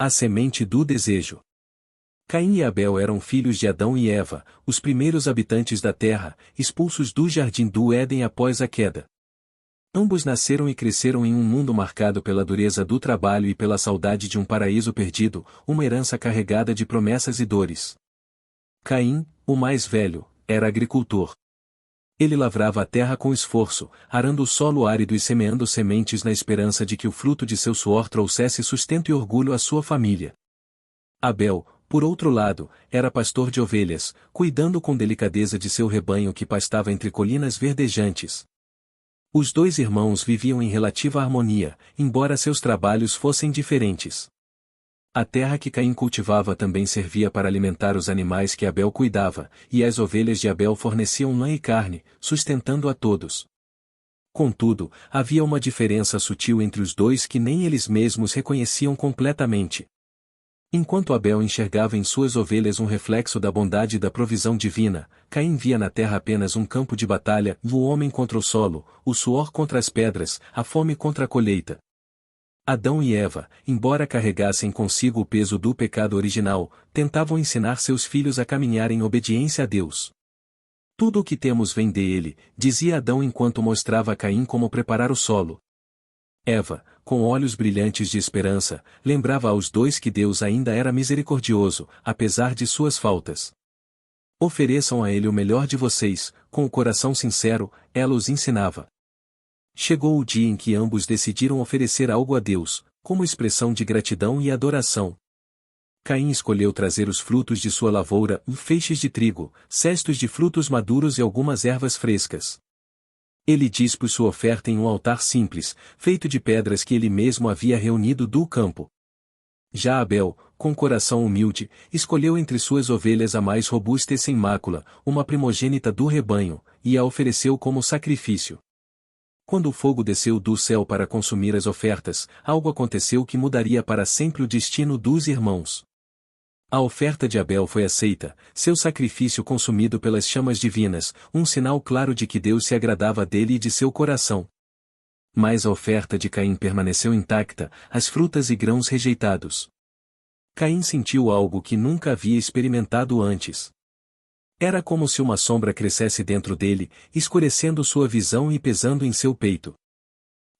A semente do desejo. Caim e Abel eram filhos de Adão e Eva, os primeiros habitantes da terra, expulsos do jardim do Éden após a queda. Ambos nasceram e cresceram em um mundo marcado pela dureza do trabalho e pela saudade de um paraíso perdido, uma herança carregada de promessas e dores. Caim, o mais velho, era agricultor. Ele lavrava a terra com esforço, arando o solo árido e semeando sementes na esperança de que o fruto de seu suor trouxesse sustento e orgulho à sua família. Abel, por outro lado, era pastor de ovelhas, cuidando com delicadeza de seu rebanho que pastava entre colinas verdejantes. Os dois irmãos viviam em relativa harmonia, embora seus trabalhos fossem diferentes. A terra que Caim cultivava também servia para alimentar os animais que Abel cuidava, e as ovelhas de Abel forneciam lã e carne, sustentando a todos. Contudo, havia uma diferença sutil entre os dois que nem eles mesmos reconheciam completamente. Enquanto Abel enxergava em suas ovelhas um reflexo da bondade e da provisão divina, Caim via na terra apenas um campo de batalha, o homem contra o solo, o suor contra as pedras, a fome contra a colheita. Adão e Eva, embora carregassem consigo o peso do pecado original, tentavam ensinar seus filhos a caminhar em obediência a Deus. Tudo o que temos vem dele, dizia Adão enquanto mostrava a Caim como preparar o solo. Eva, com olhos brilhantes de esperança, lembrava aos dois que Deus ainda era misericordioso, apesar de suas faltas. Ofereçam a ele o melhor de vocês, com o coração sincero, ela os ensinava. Chegou o dia em que ambos decidiram oferecer algo a Deus, como expressão de gratidão e adoração. Caim escolheu trazer os frutos de sua lavoura, feixes de trigo, cestos de frutos maduros e algumas ervas frescas. Ele dispôs sua oferta em um altar simples, feito de pedras que ele mesmo havia reunido do campo. Já Abel, com coração humilde, escolheu entre suas ovelhas a mais robusta e sem mácula, uma primogênita do rebanho, e a ofereceu como sacrifício. Quando o fogo desceu do céu para consumir as ofertas, algo aconteceu que mudaria para sempre o destino dos irmãos. A oferta de Abel foi aceita, seu sacrifício consumido pelas chamas divinas, um sinal claro de que Deus se agradava dele e de seu coração. Mas a oferta de Caim permaneceu intacta, as frutas e grãos rejeitados. Caim sentiu algo que nunca havia experimentado antes. Era como se uma sombra crescesse dentro dele, escurecendo sua visão e pesando em seu peito.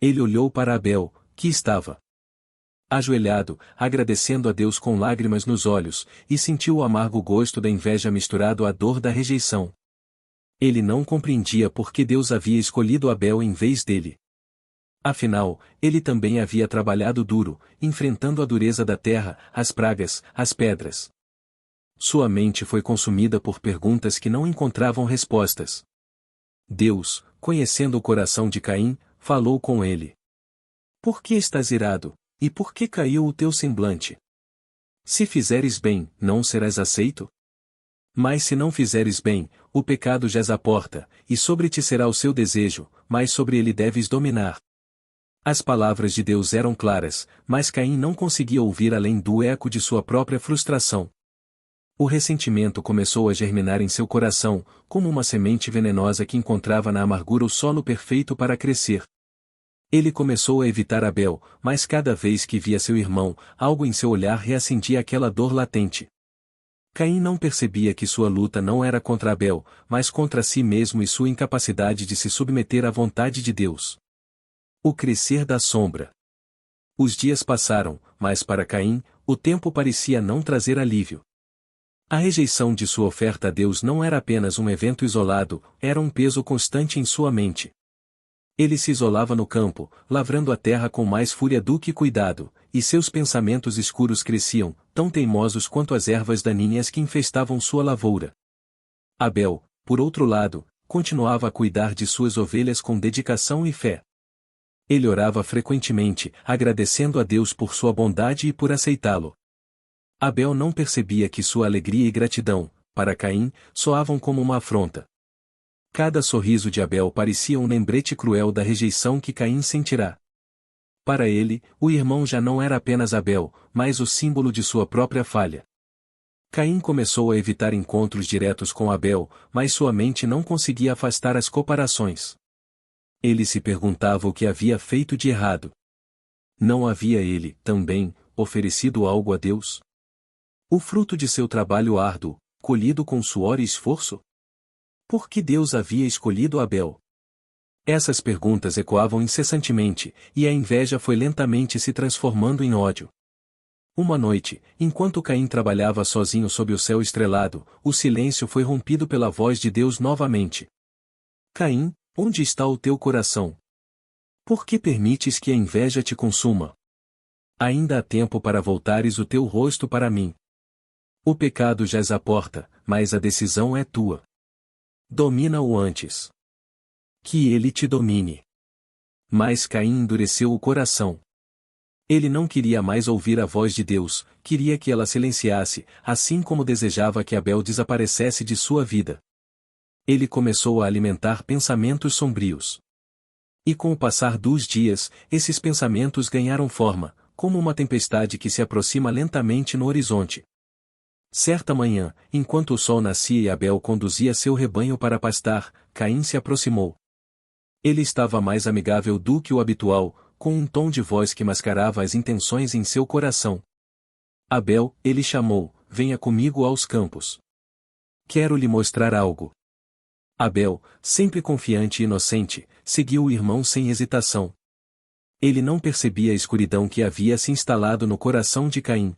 Ele olhou para Abel, que estava ajoelhado, agradecendo a Deus com lágrimas nos olhos, e sentiu o amargo gosto da inveja misturado à dor da rejeição. Ele não compreendia por que Deus havia escolhido Abel em vez dele. Afinal, ele também havia trabalhado duro, enfrentando a dureza da terra, as pragas, as pedras. Sua mente foi consumida por perguntas que não encontravam respostas. Deus, conhecendo o coração de Caim, falou com ele. Por que estás irado, e por que caiu o teu semblante? Se fizeres bem, não serás aceito? Mas se não fizeres bem, o pecado jaz à porta, e sobre ti será o seu desejo, mas sobre ele deves dominar. As palavras de Deus eram claras, mas Caim não conseguia ouvir além do eco de sua própria frustração. O ressentimento começou a germinar em seu coração, como uma semente venenosa que encontrava na amargura o solo perfeito para crescer. Ele começou a evitar Abel, mas cada vez que via seu irmão, algo em seu olhar reacendia aquela dor latente. Caim não percebia que sua luta não era contra Abel, mas contra si mesmo e sua incapacidade de se submeter à vontade de Deus. O crescer da sombra. Os dias passaram, mas para Caim, o tempo parecia não trazer alívio. A rejeição de sua oferta a Deus não era apenas um evento isolado, era um peso constante em sua mente. Ele se isolava no campo, lavrando a terra com mais fúria do que cuidado, e seus pensamentos escuros cresciam, tão teimosos quanto as ervas daninhas que infestavam sua lavoura. Abel, por outro lado, continuava a cuidar de suas ovelhas com dedicação e fé. Ele orava frequentemente, agradecendo a Deus por sua bondade e por aceitá-lo. Abel não percebia que sua alegria e gratidão, para Caim, soavam como uma afronta. Cada sorriso de Abel parecia um lembrete cruel da rejeição que Caim sentirá. Para ele, o irmão já não era apenas Abel, mas o símbolo de sua própria falha. Caim começou a evitar encontros diretos com Abel, mas sua mente não conseguia afastar as comparações. Ele se perguntava o que havia feito de errado. Não havia ele, também, oferecido algo a Deus? O fruto de seu trabalho árduo, colhido com suor e esforço? Por que Deus havia escolhido Abel? Essas perguntas ecoavam incessantemente, e a inveja foi lentamente se transformando em ódio. Uma noite, enquanto Caim trabalhava sozinho sob o céu estrelado, o silêncio foi rompido pela voz de Deus novamente. Caim, onde está o teu coração? Por que permites que a inveja te consuma? Ainda há tempo para voltares o teu rosto para mim. O pecado jaz à porta, mas a decisão é tua. Domina-o antes que ele te domine. Mas Caim endureceu o coração. Ele não queria mais ouvir a voz de Deus, queria que ela silenciasse, assim como desejava que Abel desaparecesse de sua vida. Ele começou a alimentar pensamentos sombrios. E com o passar dos dias, esses pensamentos ganharam forma, como uma tempestade que se aproxima lentamente no horizonte. Certa manhã, enquanto o sol nascia e Abel conduzia seu rebanho para pastar, Caim se aproximou. Ele estava mais amigável do que o habitual, com um tom de voz que mascarava as intenções em seu coração. Abel, ele chamou, venha comigo aos campos. Quero lhe mostrar algo. Abel, sempre confiante e inocente, seguiu o irmão sem hesitação. Ele não percebia a escuridão que havia se instalado no coração de Caim.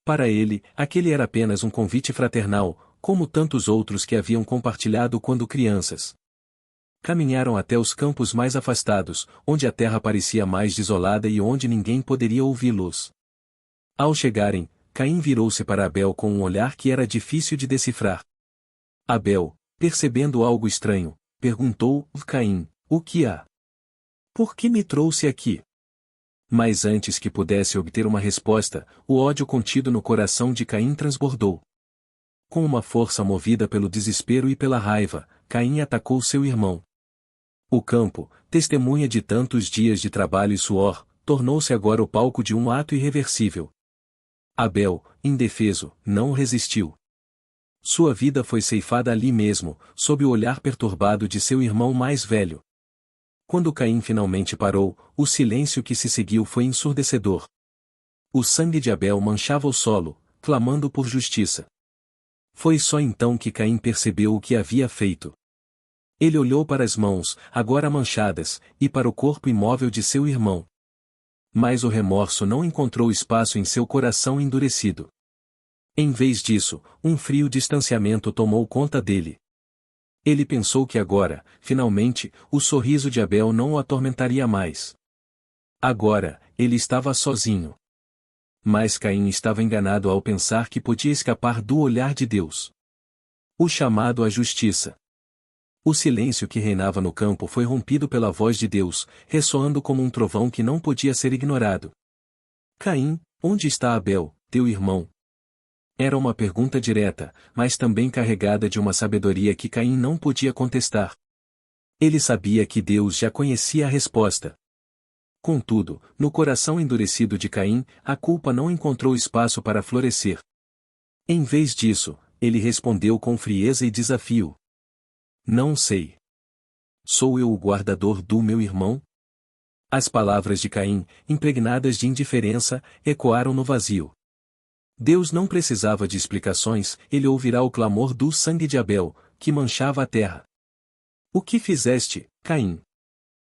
Para ele, aquele era apenas um convite fraternal, como tantos outros que haviam compartilhado quando crianças. Caminharam até os campos mais afastados, onde a terra parecia mais desolada e onde ninguém poderia ouvi-los. Ao chegarem, Caim virou-se para Abel com um olhar que era difícil de decifrar. Abel, percebendo algo estranho, perguntou: Caim, o que há? Por que me trouxe aqui? Mas antes que pudesse obter uma resposta, o ódio contido no coração de Caim transbordou. Com uma força movida pelo desespero e pela raiva, Caim atacou seu irmão. O campo, testemunha de tantos dias de trabalho e suor, tornou-se agora o palco de um ato irreversível. Abel, indefeso, não resistiu. Sua vida foi ceifada ali mesmo, sob o olhar perturbado de seu irmão mais velho. Quando Caim finalmente parou, o silêncio que se seguiu foi ensurdecedor. O sangue de Abel manchava o solo, clamando por justiça. Foi só então que Caim percebeu o que havia feito. Ele olhou para as mãos, agora manchadas, e para o corpo imóvel de seu irmão. Mas o remorso não encontrou espaço em seu coração endurecido. Em vez disso, um frio distanciamento tomou conta dele. Ele pensou que agora, finalmente, o sorriso de Abel não o atormentaria mais. Agora, ele estava sozinho. Mas Caim estava enganado ao pensar que podia escapar do olhar de Deus. O chamado à justiça. O silêncio que reinava no campo foi rompido pela voz de Deus, ressoando como um trovão que não podia ser ignorado. Caim, onde está Abel, teu irmão? Era uma pergunta direta, mas também carregada de uma sabedoria que Caim não podia contestar. Ele sabia que Deus já conhecia a resposta. Contudo, no coração endurecido de Caim, a culpa não encontrou espaço para florescer. Em vez disso, ele respondeu com frieza e desafio. Não sei. Sou eu o guardador do meu irmão? As palavras de Caim, impregnadas de indiferença, ecoaram no vazio. Deus não precisava de explicações, ele ouvirá o clamor do sangue de Abel, que manchava a terra. O que fizeste, Caim?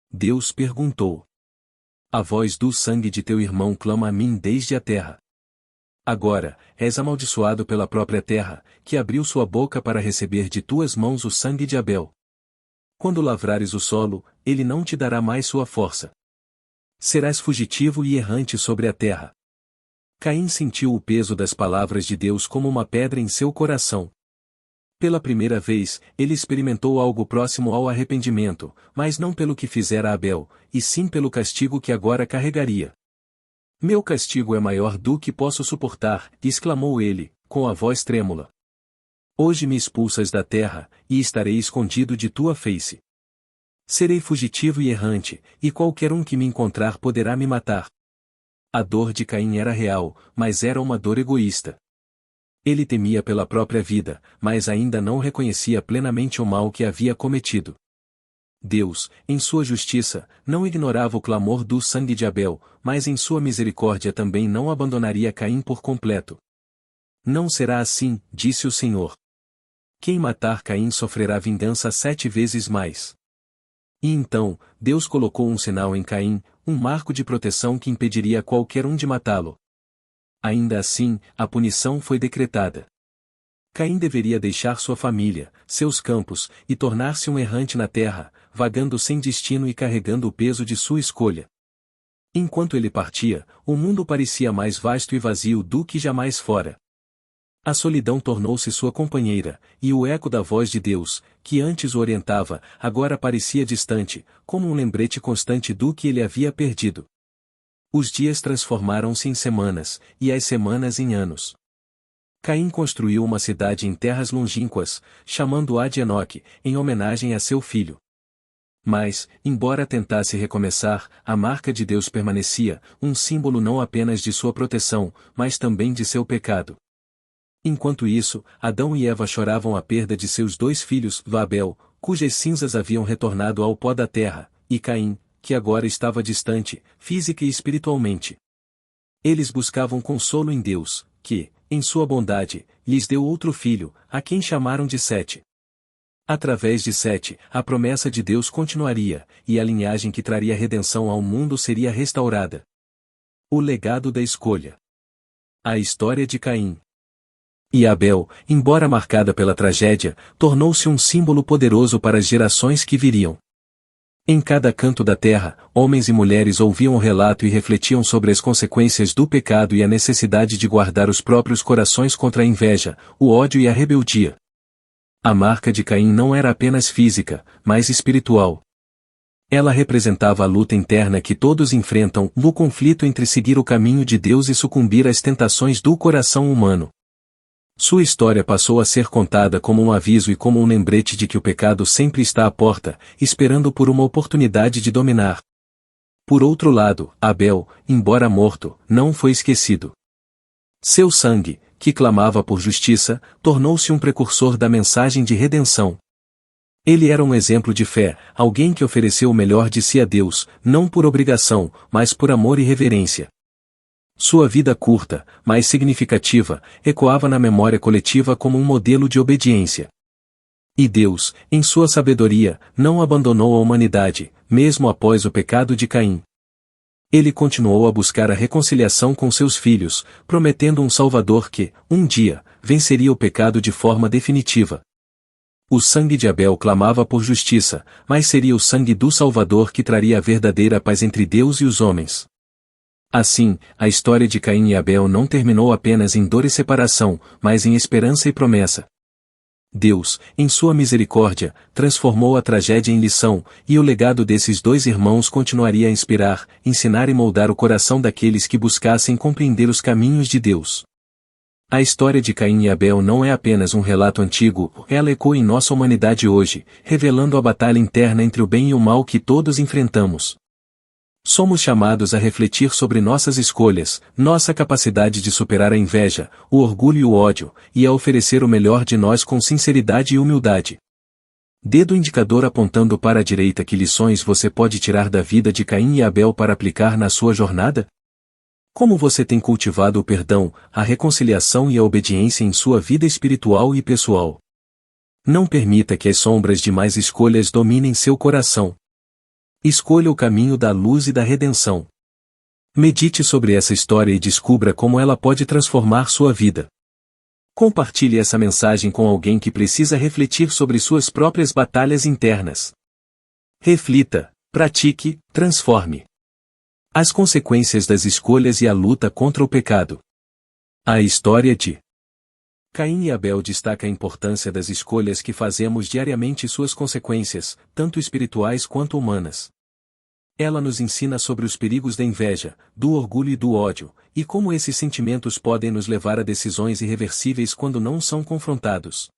Deus perguntou. A voz do sangue de teu irmão clama a mim desde a terra. Agora, és amaldiçoado pela própria terra, que abriu sua boca para receber de tuas mãos o sangue de Abel. Quando lavrares o solo, ele não te dará mais sua força. Serás fugitivo e errante sobre a terra. Caim sentiu o peso das palavras de Deus como uma pedra em seu coração. Pela primeira vez, ele experimentou algo próximo ao arrependimento, mas não pelo que fizera Abel, e sim pelo castigo que agora carregaria. Meu castigo é maior do que posso suportar, exclamou ele, com a voz trêmula. Hoje me expulsas da terra, e estarei escondido de tua face. Serei fugitivo e errante, e qualquer um que me encontrar poderá me matar. A dor de Caim era real, mas era uma dor egoísta. Ele temia pela própria vida, mas ainda não reconhecia plenamente o mal que havia cometido. Deus, em sua justiça, não ignorava o clamor do sangue de Abel, mas em sua misericórdia também não abandonaria Caim por completo. Não será assim, disse o Senhor. Quem matar Caim sofrerá vingança 7 vezes mais. E então, Deus colocou um sinal em Caim, um marco de proteção que impediria qualquer um de matá-lo. Ainda assim, a punição foi decretada. Caim deveria deixar sua família, seus campos, e tornar-se um errante na terra, vagando sem destino e carregando o peso de sua escolha. Enquanto ele partia, o mundo parecia mais vasto e vazio do que jamais fora. A solidão tornou-se sua companheira, e o eco da voz de Deus, que antes o orientava, agora parecia distante, como um lembrete constante do que ele havia perdido. Os dias transformaram-se em semanas, e as semanas em anos. Caim construiu uma cidade em terras longínquas, chamando-a de Enoque, em homenagem a seu filho. Mas, embora tentasse recomeçar, a marca de Deus permanecia, um símbolo não apenas de sua proteção, mas também de seu pecado. Enquanto isso, Adão e Eva choravam a perda de seus 2 filhos, Abel, cujas cinzas haviam retornado ao pó da terra, e Caim, que agora estava distante, física e espiritualmente. Eles buscavam consolo em Deus, que, em sua bondade, lhes deu outro filho, a quem chamaram de Sete. Através de Sete, a promessa de Deus continuaria, e a linhagem que traria redenção ao mundo seria restaurada. O legado da escolha. A história de Caim e Abel, embora marcada pela tragédia, tornou-se um símbolo poderoso para as gerações que viriam. Em cada canto da terra, homens e mulheres ouviam o relato e refletiam sobre as consequências do pecado e a necessidade de guardar os próprios corações contra a inveja, o ódio e a rebeldia. A marca de Caim não era apenas física, mas espiritual. Ela representava a luta interna que todos enfrentam no conflito entre seguir o caminho de Deus e sucumbir às tentações do coração humano. Sua história passou a ser contada como um aviso e como um lembrete de que o pecado sempre está à porta, esperando por uma oportunidade de dominar. Por outro lado, Abel, embora morto, não foi esquecido. Seu sangue, que clamava por justiça, tornou-se um precursor da mensagem de redenção. Ele era um exemplo de fé, alguém que ofereceu o melhor de si a Deus, não por obrigação, mas por amor e reverência. Sua vida curta, mas significativa, ecoava na memória coletiva como um modelo de obediência. E Deus, em sua sabedoria, não abandonou a humanidade, mesmo após o pecado de Caim. Ele continuou a buscar a reconciliação com seus filhos, prometendo um Salvador que, um dia, venceria o pecado de forma definitiva. O sangue de Abel clamava por justiça, mas seria o sangue do Salvador que traria a verdadeira paz entre Deus e os homens. Assim, a história de Caim e Abel não terminou apenas em dor e separação, mas em esperança e promessa. Deus, em sua misericórdia, transformou a tragédia em lição, e o legado desses 2 irmãos continuaria a inspirar, ensinar e moldar o coração daqueles que buscassem compreender os caminhos de Deus. A história de Caim e Abel não é apenas um relato antigo, ela ecoa em nossa humanidade hoje, revelando a batalha interna entre o bem e o mal que todos enfrentamos. Somos chamados a refletir sobre nossas escolhas, nossa capacidade de superar a inveja, o orgulho e o ódio, e a oferecer o melhor de nós com sinceridade e humildade. Dedo indicador apontando para a direita. Que lições você pode tirar da vida de Caim e Abel para aplicar na sua jornada? Como você tem cultivado o perdão, a reconciliação e a obediência em sua vida espiritual e pessoal? Não permita que as sombras de más escolhas dominem seu coração. Escolha o caminho da luz e da redenção. Medite sobre essa história e descubra como ela pode transformar sua vida. Compartilhe essa mensagem com alguém que precisa refletir sobre suas próprias batalhas internas. Reflita, pratique, transforme. As consequências das escolhas e a luta contra o pecado. A história de Caim e Abel destaca a importância das escolhas que fazemos diariamente e suas consequências, tanto espirituais quanto humanas. Ela nos ensina sobre os perigos da inveja, do orgulho e do ódio, e como esses sentimentos podem nos levar a decisões irreversíveis quando não são confrontados.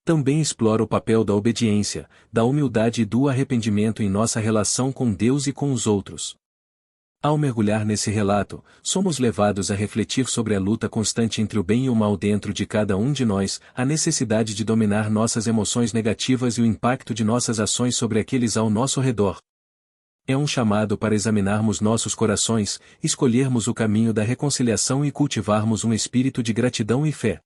Também explora o papel da obediência, da humildade e do arrependimento em nossa relação com Deus e com os outros. Ao mergulhar nesse relato, somos levados a refletir sobre a luta constante entre o bem e o mal dentro de cada um de nós, a necessidade de dominar nossas emoções negativas e o impacto de nossas ações sobre aqueles ao nosso redor. É um chamado para examinarmos nossos corações, escolhermos o caminho da reconciliação e cultivarmos um espírito de gratidão e fé.